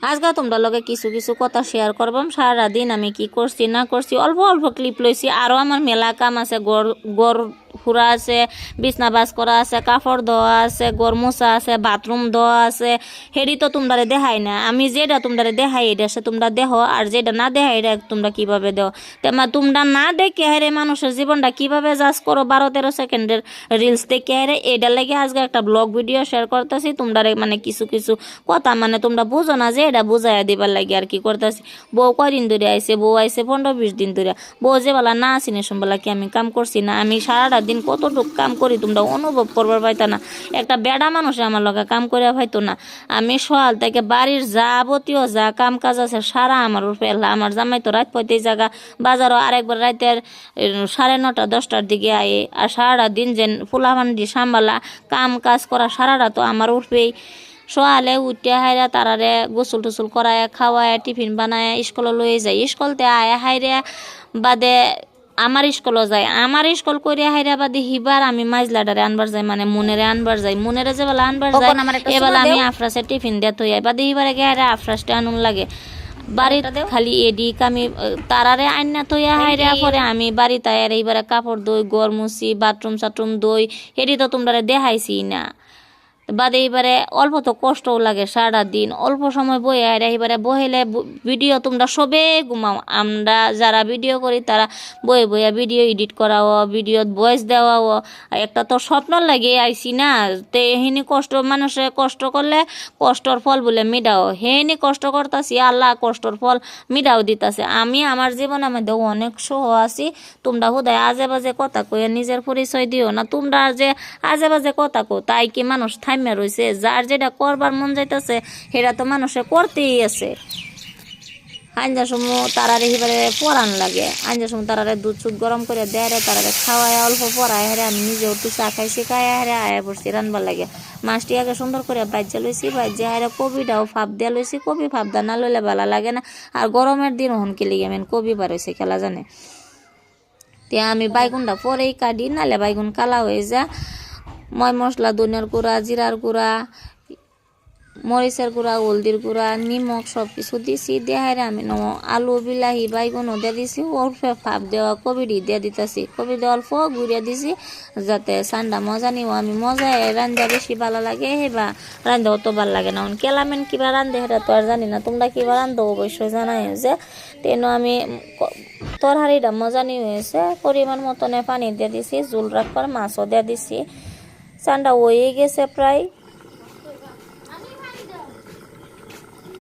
আজকে তোমরা লগে কিছু কিছু কথা শেয়ার করবাম। সারা দিন আমি কি করছি না করছি অল্প অল্প ক্লিপ লইছি। আরও আমার মেলা কাম আছে, গড় ফুরা আছে, বিছনা বাস করা আছে, কাপড় ধোয়া আছে, গড় মোছা আছে, বাথরুম ধোয়া আছে। হেডি তো তোমরা দেখাই না। আমি যেটা তোমরা দেখাই এটা সে তোমরা দেহ, আর যেটা না দেখাই এটা তোমরা কিভাবে দেও। তেমা তোমরা না দেখে হেরে মানুষের জীবনটা কিভাবে জাজ করো 12-13 সেকেন্ডের রিলস দেখে হেরে। এটা লেগে আজকে একটা ব্লগ ভিডিও শেয়ার করতেছি। তোমরা মানে কিছু কিছু কথা মানে তোমরা বুঝো না যে এটা বুঝাইয়া দিবার লাগে আর কি করতেছি। বউ কয়দিন ধরে আইসে, বউ আইসে 15-20 দিন ধরে। বউ যে বেলা না আসিনি শুনবেলা কি আমি কাম করছি না? আমি সারাটা দিন কতটুকু কাম করি তোমরা অনুভব করবার পাইতা না। একটা বেড়া মানুষে আমার লগে কাম করে পাইতো না। আমি সকাল থেকে বাড়ির যাবতীয় যা কাম কাজ আছে সারা আমার উপরে এলা। আমার জামাই তো রাত পয়তে জায়গা বাজারও আরেকবার রাতের 9:30-10টার দিকে আয়ে। আর সারাটা দিন যে ফুলাভান্ডি সাম্বালা কাম কাজ করা সারাটা তো আমার উঠবেই। সকালে উঠে হাইরা তারারে গোসল টুসল করায় খাওয়ায় টিফিন বানায় স্কুলে লয়ে যায়। স্কুলতে আয় হাইরে বাদে আমার স্কুলও যায়। আমার স্কুল করে হাইরা বাদে হিবার আমি মাইজলাডারে আনবার যাই, মানে মনেরে আনবার যাই। মনেরে যে বেলা আনবার যাই এবেলা আমি আফরাসের টিফিন দিয়ে থই বাদে হিবারে গিয়ে হাইরা আফরাসটা আনুন লাগে। বাড়িতে খালি এদিক আমি তারারে আইনা থইয়া হাইরা পরে আমি বাড়িতে আর এইবারে কাপড় দই, গড় মুছি, বাথরুম সাথরুম দই। এটি তো তোমরা দেখাইছি না। বাদে এবারে অল্প তো কষ্টও লাগে। সারা দিন অল্প সময় বই আর এবারে বহেলে ভিডিও তোমরা সবে ঘুমাও। আমরা যারা ভিডিও করি তারা বয়ে বইয়া ভিডিও এডিট করাও, ভিডিও ভয়েস দেওয়াও। একটা তো স্বপ্ন লাগে আইসি না। তে হেনি কষ্ট, মানুষে কষ্ট করলে কষ্টর ফল বলে মিডাও। হেনি কষ্ট করতেছি, আল্লাহ কষ্টর ফল মিডাও দিতেছে। আমি আমার জীবনে মধ্যে অনেক সহ আছি। তোমরা হুদায় আজে বাজে কথা কয়ে নিজের পরিচয় দিও না। তোমরা যে আজে বাজে কথা কো তাই কি মানুষ থাইমা রয়েছে? যার যেটা করবার মন যাইতেছে সেটা তো মানুষে করতেই আছে। আঞ্জার সময় তারারে এবারে পরান লাগে। আঞ্জার সময় তারারে দুধ সুদ গরম করে দেয়, তারারে খাওয়ায় অল্প পরায় হেরে আমি নিজে একটু চা খাইছি, খাইয়া হেরে আয়া পড়ছি রানবার লাগে। মাছটি আগে সুন্দর করে বাজ্যা লইছি, বাজ্যা হেরে কবিটাও ফাপ দিয়া লইছি। কবি ফাপ দা না লইলে ভালো লাগে না। আর গরমের দিন হনকে লিগে মেন কবি বার হয়েছে খেলা জানে। তে আমি বাইগুনটা পরেই কাটি, নালে বাইগুন কালা হয়ে যা। ময় মশলা, ধনিয়ার গুঁড়া, জিরার গুঁড়া, মরিচের গুঁড়া, হলদির গুঁড়া, নিমখ সব কিছু দিছি। দেহারে আমি আলু, বিলাহি, বাইগুনও দিয়ে দিছি। অল্প ফাপ দেওয়া কবিটি দিয়ে দিতেছি। কবি দিয়ে অল্প গুঁড়িয়া দিছি যাতে ঠান্ডা মজা নিও। আমি মজায় রান্ধা বেশি ভালো লাগে, হেবা রান্ধা অত ভালো লাগে না। কেলামেন কিবা রান্ধে সেটা তো আর জানি না। তোমরা কিবা রান্ধো অবশ্যই জানাই যে। তেন আমি তরহারিটা মজা নিয়ে হয়েছে। পরিমাণ মতনে পানি দিয়ে দিছি, ঝোল রাখবার মাছও দিয়ে দিছি। চান্ডা হয়ে গেছে প্রায়।